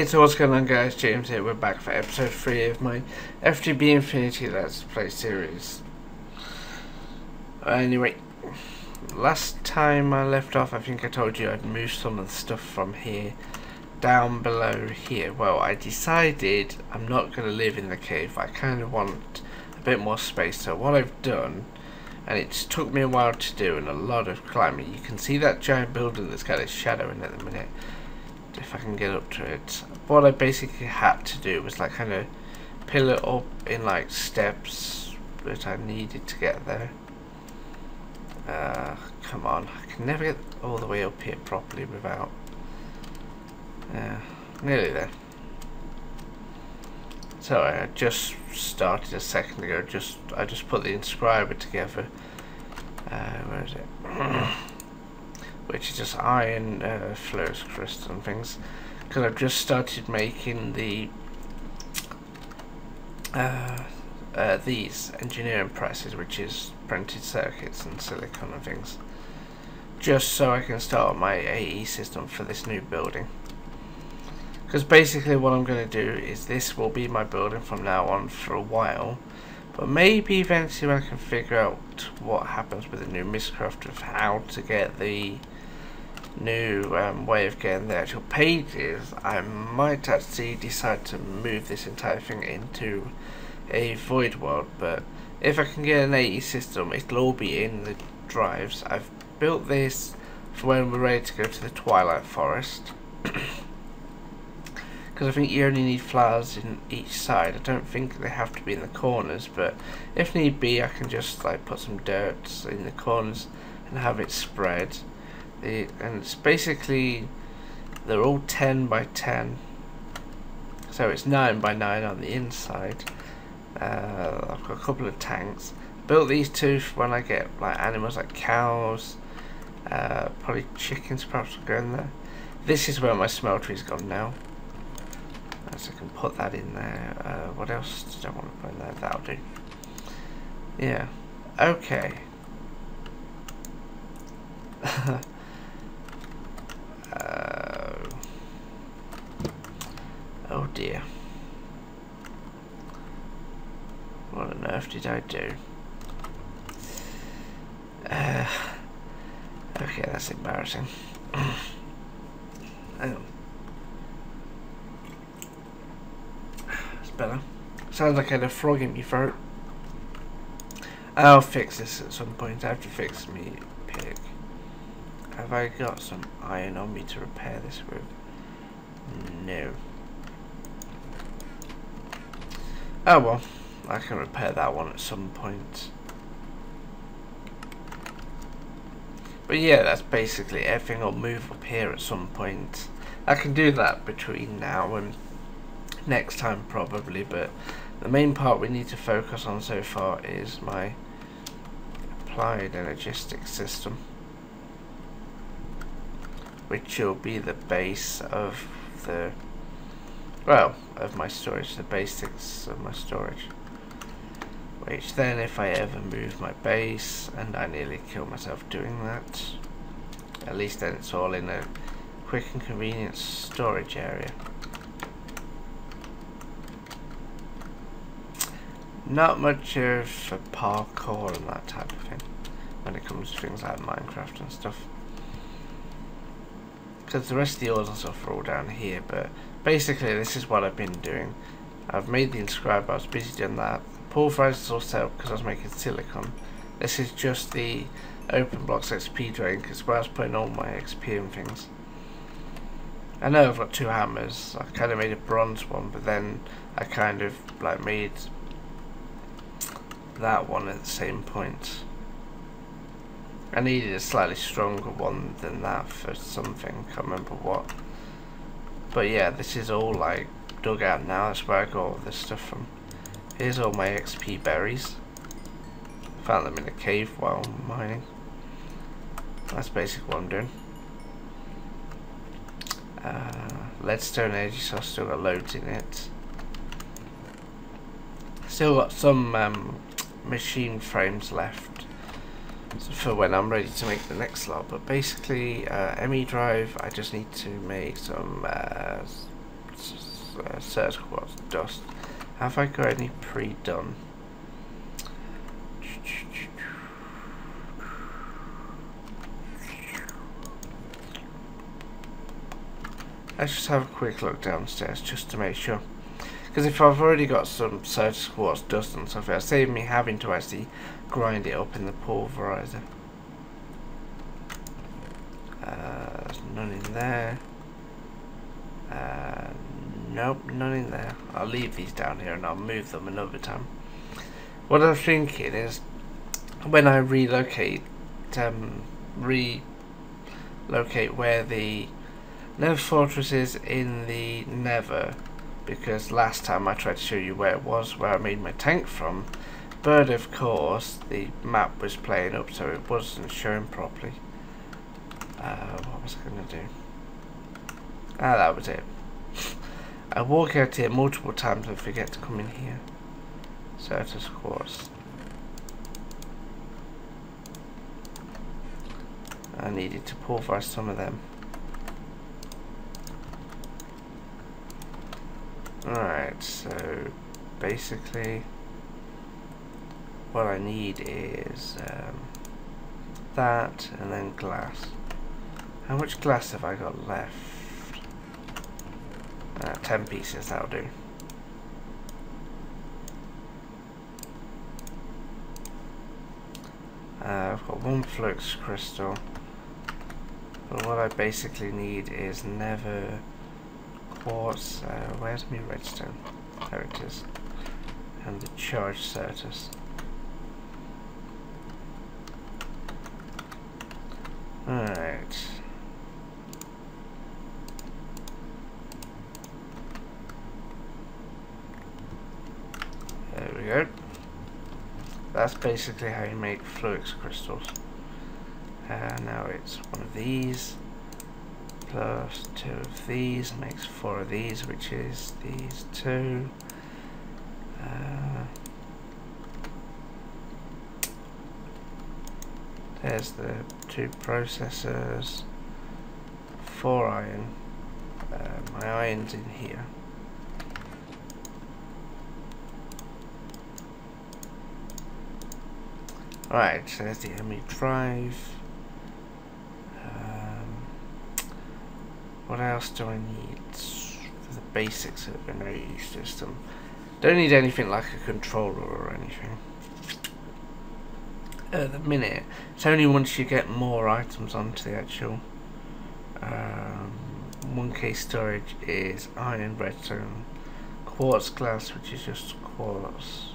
So what's going on, guys? James here. We're back for episode 3 of my FTB Infinity Let's Play series. Anyway, last time I left off, I think I told you I'd moved some of the stuff from here down below here. Well, I decided I'm not going to live in the cave. I kind of want a bit more space. So what I've done, and it's took me a while to do and a lot of climbing. You can see that giant building that's got its shadow in it at the minute. If I can get up to it, what I basically had to do was like kind of peel it up in like steps that I needed to get there. Come on, I can never get all the way up here properly without nearly there. So I just started a second ago. I just put the inscriber together. Where is it? Which is just iron, fluorous crystal and things, because I've just started making the these engineering presses, which is printed circuits and silicon and things, just so I can start my AE system for this new building. Because basically what I'm going to do is this will be my building from now on for a while, but maybe eventually when I can figure out what happens with the new Mistcraft of how to get the new way of getting the actual pages, I might actually decide to move this entire thing into a void world. But if I can get an AE system, it'll all be in the drives. I've built this for when we're ready to go to the Twilight Forest, because I think you only need flowers in each side. I don't think they have to be in the corners, but if need be I can just like put some dirt in the corners and have it spread. And it's basically, they're all 10 by 10, so it's 9 by 9 on the inside. I've got a couple of tanks. Built these two for when I get like animals like cows, probably chickens perhaps will go in there. This is where my smeltery's gone now, so I can put that in there. What else did I want to put in there? That'll do. Yeah, okay. Oh dear. What on earth did I do? Okay, that's embarrassing. Hang on. It's better. Sounds like I had a frog in my throat. I'll fix this at some point. I have to fix me pig. Have I got some iron on me to repair this with? No. Oh well, I can repair that one at some point. But yeah, that's basically everything. I'll move up here at some point. I can do that between now and next time probably, but the main part we need to focus on so far is my applied energistic system, which will be the base of the, well, of my storage, the basics of my storage. Which then, if I ever move my base, and I nearly kill myself doing that, at least then it's all in a quick and convenient storage area. Not much of a parkour and that type of thing when it comes to things like Minecraft and stuff, because the rest of the ores and stuff are all down here. But basically this is what I've been doing. I've made the inscriber, I was busy doing that. The pulverizer is all set up because I was making silicon. This is just the open blocks XP drain, because where I was putting all my XP and things. I know I've got 2 hammers. I kind of made a bronze one, but then I kind of like made that one at the same point. I needed a slightly stronger one than that for something, can't remember what. But yeah, this is all like dug out now. That's where I got all this stuff from. Here's all my XP berries. Found them in a cave while mining. That's basically what I'm doing. Leadstone energy, so I've still got loads in it. Still got some machine frames left for when I'm ready to make the next slot. But basically, ME drive, I just need to make some certain quartz dust. Have I got any pre-done? Let's just have a quick look downstairs just to make sure. Because if I've already got some certain quartz dust and stuff, it'll save me having to actually grind it up in the pulverizer. There's none in there. Nope, none in there. I'll leave these down here and I'll move them another time. What I'm thinking is, when I relocate where the Nether Fortress is in the Nether, because last time I tried to show you where it was, where I made my tank from, but of course the map was playing up so it wasn't showing properly. What was I going to do? Ah, that was it. I walk out here multiple times and forget to come in here. Certus quartz. I needed to pulverize some of them. Alright, so basically what I need is that and then glass. How much glass have I got left? 10 pieces, that'll do. I've got 1 flux crystal, but what I basically need is nether quartz. Where's my redstone? There it is. And the charged certus. Alright. There we go. That's basically how you make flux crystals. Now it's 1 of these plus 2 of these makes 4 of these, which is these 2. There's the 2 processors, 4 iron. My iron's in here. Right, so there's the ME drive. What else do I need for the basics of an AE system? Don't need anything like a controller or anything. At the minute, it's only once you get more items onto the actual 1K storage is iron, redstone, quartz glass, which is just quartz.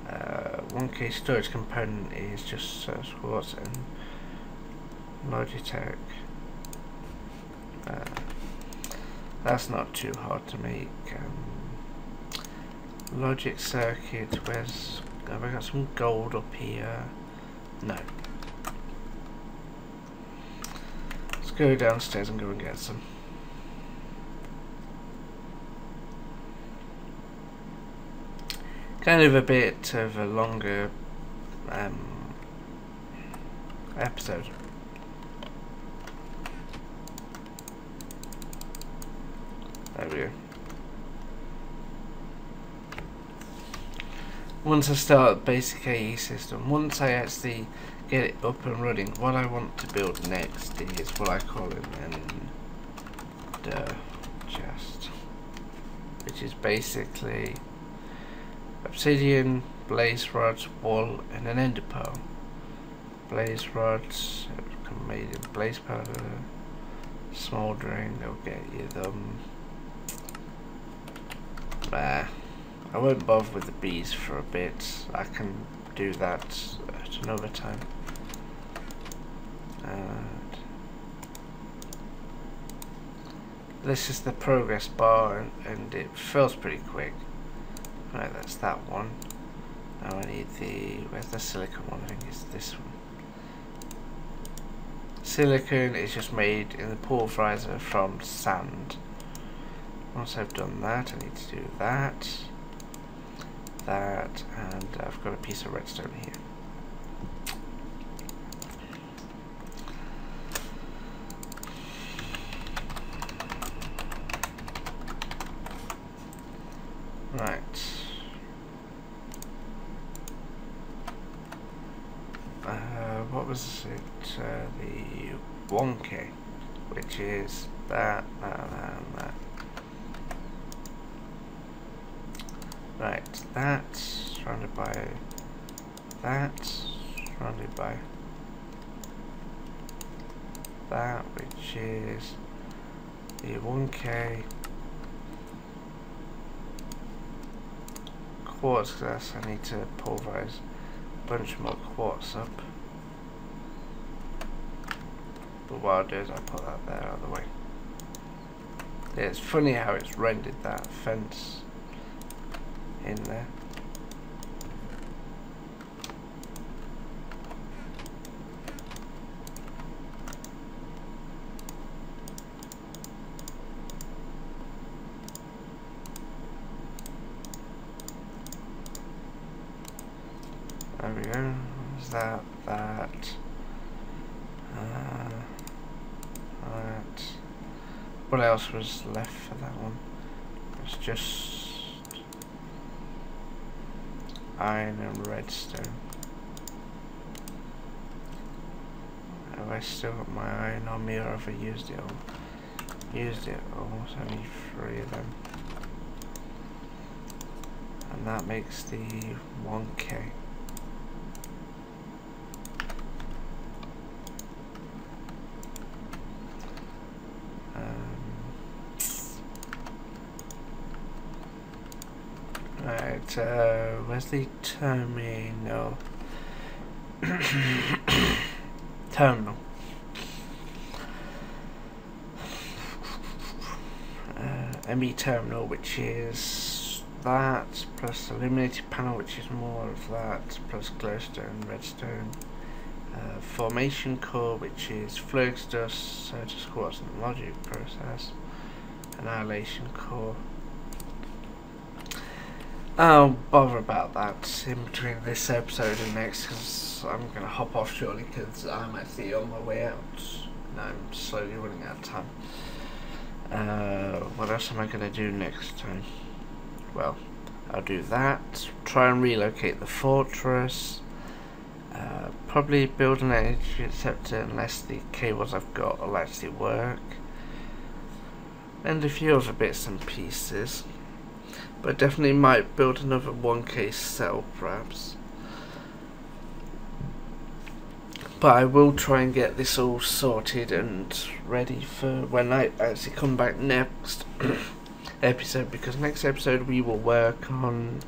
1K storage component is just quartz and Logitech. That's not too hard to make. Logic circuit, have I got some gold up here? No. Let's go downstairs and go and get some. Kind of a bit of a longer episode. There we go. Once I start basic AE system, once I actually get it up and running, what I want to build next is what I call an ender chest, which is basically obsidian, blaze rods, wool, and an ender pearl. Blaze rods come made in blaze powder, smouldering, they'll get you them. I won't bother with the bees for a bit. I can do that at another time. And this is the progress bar, and it fills pretty quick. Right, that's that one. Now I need the, where's the silicon one? I think it's this one. Silicon is just made in the pulverizer from sand. Once I've done that, I need to do that, and I've got a piece of redstone here. Right. What was it? The 1K, which is that, and that. Right, that's surrounded by that, surrounded by that, which is the 1K. Quartz glass, I need to pulverize a bunch more quartz up. But what I'll do is I'll put that there out of the way. Yeah, it's funny how it's rendered that fence in there. There we go. There's that. What else was left for that one? It's just iron and redstone. Have I still got my iron on me, or have I used it all? Used it all, so I need 3 of them. And that makes the 1K. Right, where's the terminal? Terminal. ME terminal, which is that, plus illuminated panel, which is more of that, plus glowstone, redstone. Formation core, which is flux dust, surface quartz and logic process. Annihilation core. I'll bother about that in between this episode and next, because I'm going to hop off shortly, because I'm actually on my way out and I'm slowly running out of time. What else am I going to do next time? Well, I'll do that, try and relocate the fortress, probably build an energy acceptor unless the cables I've got will actually work, and a few other bits and pieces. But definitely might build another 1K cell perhaps. But I will try and get this all sorted and ready for when I actually come back next episode, because next episode we will work on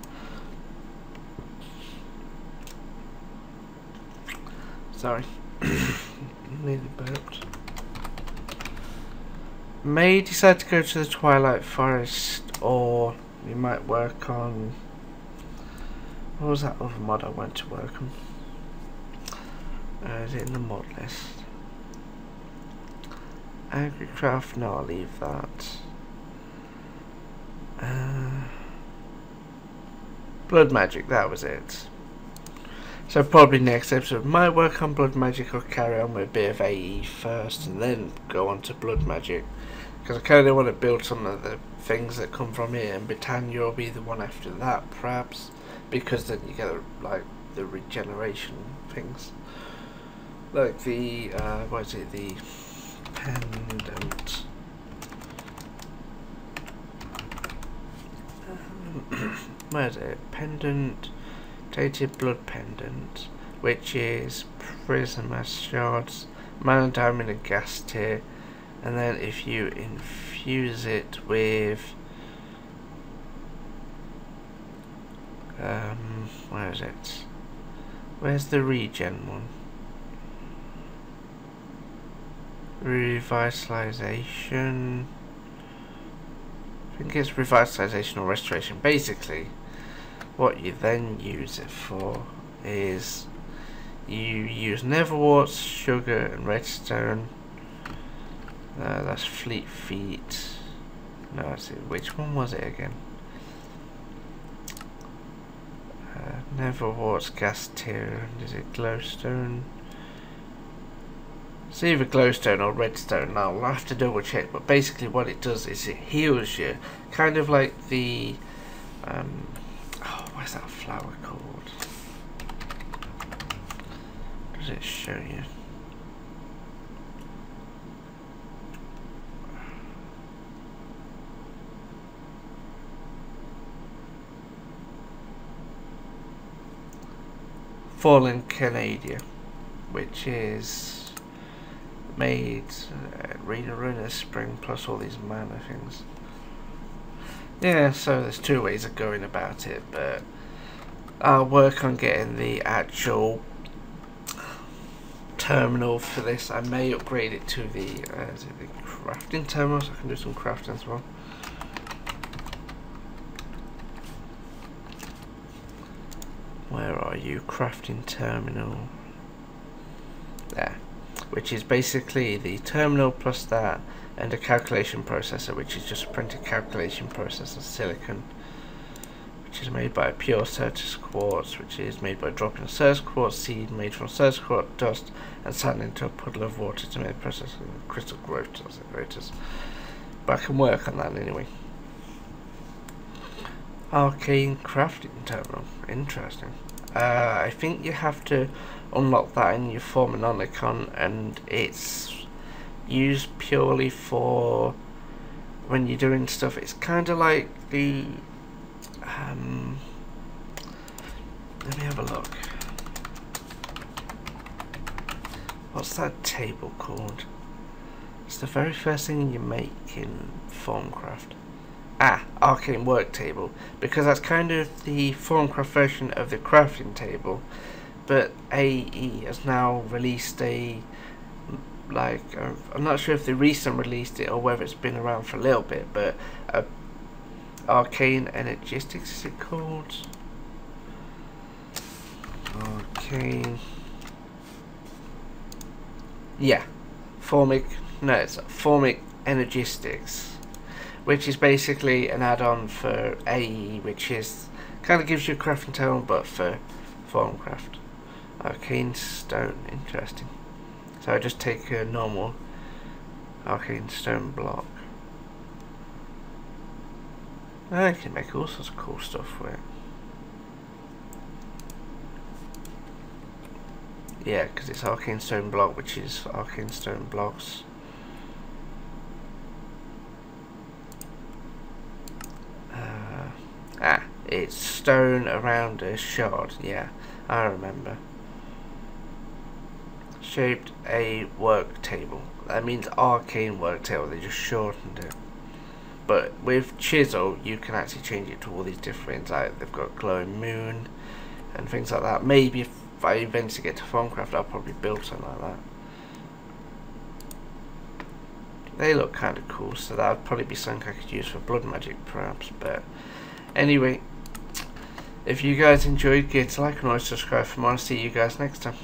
nearly burped. May decide to go to the Twilight Forest, or we might work on, what was that other mod I went to work on? Is it in the mod list? Agricraft, no, I'll leave that. Blood magic, that was it. So probably next episode might work on blood magic, or carry on with a bit of AE first and then go on to blood magic. Because I kind of want to build some of the things that come from here, and Britannia will be the one after that perhaps, because then you get like the regeneration things, like the what is it, the pendant. Where is it? Pendant, tainted blood pendant, which is prism shards, mana diamond and gas tier. And then if you infuse it with where is it? Where's the regen one? Revitalization. I think it's revitalization or restoration. Basically, what you then use it for is you use netherwarts, sugar, and redstone. That's fleet feet. No, I see. Which one was it again? Netherwarts, gas tier. Is it glowstone? It's either glowstone or redstone. I'll have to double check. But basically, what it does is it heals you, kind of like the Oh, where's that flower called? Does it show you? Fallen Canada, which is made Arena Spring plus all these mana things. Yeah, so there's two ways of going about it, but I'll work on getting the actual terminal for this. I may upgrade it to the, is it the crafting terminal, so I can do some crafting as well. Where are you? Crafting terminal. There. Which is basically the terminal plus that and a calculation processor, which is just a printed calculation processor, silicon, which is made by pure Certus quartz, which is made by dropping a Certus quartz seed made from Certus quartz dust and sand into a puddle of water to make the process of crystal growth accelerators. But I can work on that anyway. Arcane crafting terminal. Interesting. I think you have to unlock that in your Formonicon, and it's used purely for when you're doing stuff. It's kind of like the let me have a look. What's that table called? It's the very first thing you make in Formcraft. Arcane work table, because that's kind of the Formcraft version of the crafting table, but AE has now released a, like, I'm not sure if they recently released it or whether it's been around for a little bit, but Arcane Energistics, is it called? Arcane, yeah, Formic Energistics, which is basically an add-on for AE, which is kind of gives you a crafting table but for Formcraft. Arcane stone, interesting. So I just take a normal arcane stone block. I can make all sorts of cool stuff with it. Yeah, because it's arcane stone block, which is arcane stone blocks. It's stone around a shard. Yeah, I remember. Shaped a work table. That means arcane work table. They just shortened it. But with chisel, you can actually change it to all these different things. Like they've got glowing moon and things like that. Maybe if I eventually get to Formcraft, I'll probably build something like that. They look kind of cool, so that would probably be something I could use for blood magic, perhaps. But anyway, if you guys enjoyed, give it a like and always subscribe for more. I'll see you guys next time.